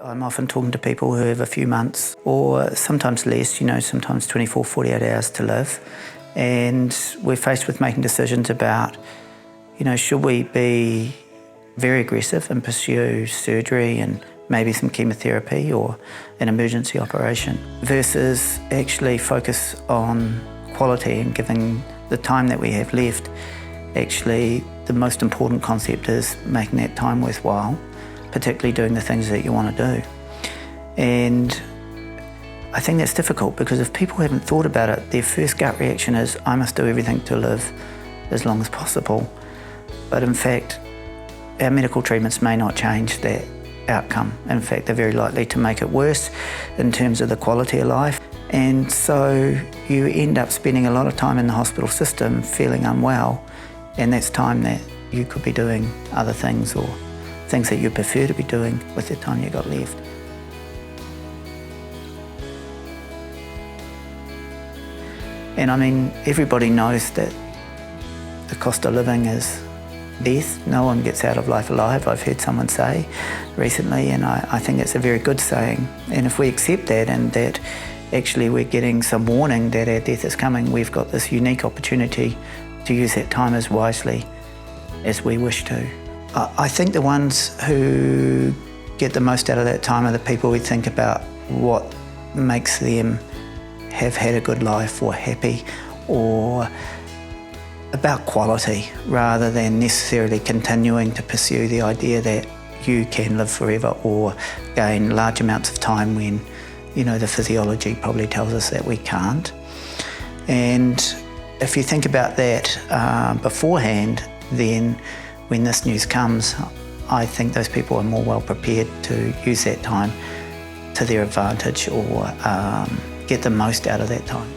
I'm often talking to people who have a few months or sometimes less, sometimes 24, 48 hours to live. And we're faced with making decisions about, should we be very aggressive and pursue surgery and maybe some chemotherapy or an emergency operation versus actually focus on quality and giving the time that we have left. Actually, the most important concept is making that time worthwhile, particularly doing the things that you want to do. And I think that's difficult because if people haven't thought about it, their first gut reaction is, I must do everything to live as long as possible. But in fact, our medical treatments may not change that outcome. In fact, they're very likely to make it worse in terms of the quality of life. And so you end up spending a lot of time in the hospital system feeling unwell, and that's time that you could be doing other things or things that you prefer to be doing with the time you got left. And I mean, everybody knows that the cost of living is death. No one gets out of life alive, I've heard someone say recently, and I think it's a very good saying. And if we accept that and that actually we're getting some warning that our death is coming, we've got this unique opportunity to use that time as wisely as we wish to. I think the ones who get the most out of that time are the people who think about what makes them have had a good life or happy, or about quality rather than necessarily continuing to pursue the idea that you can live forever or gain large amounts of time when the physiology probably tells us that we can't. And if you think about that beforehand, then when this news comes, I think those people are more well prepared to use that time to their advantage or get the most out of that time.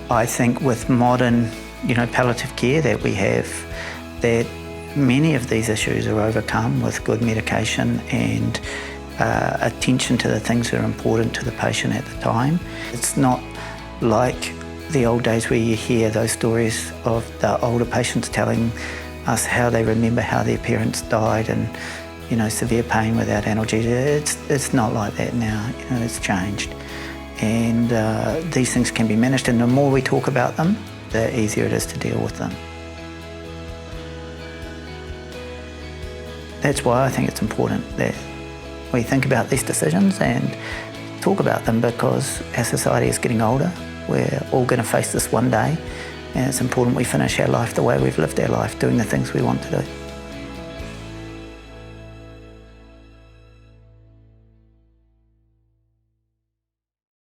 I think with modern, palliative care that we have, that many of these issues are overcome with good medication and attention to the things that are important to the patient at the time. It's not like the old days where you hear those stories of the older patients telling us how they remember how their parents died and, severe pain without analgesia. It's not like that now, it's changed. And these things can be managed, and the more we talk about them, the easier it is to deal with them. That's why I think it's important that we think about these decisions and talk about them, because our society is getting older. We're all going to face this one day, and it's important we finish our life the way we've lived our life, doing the things we want to do.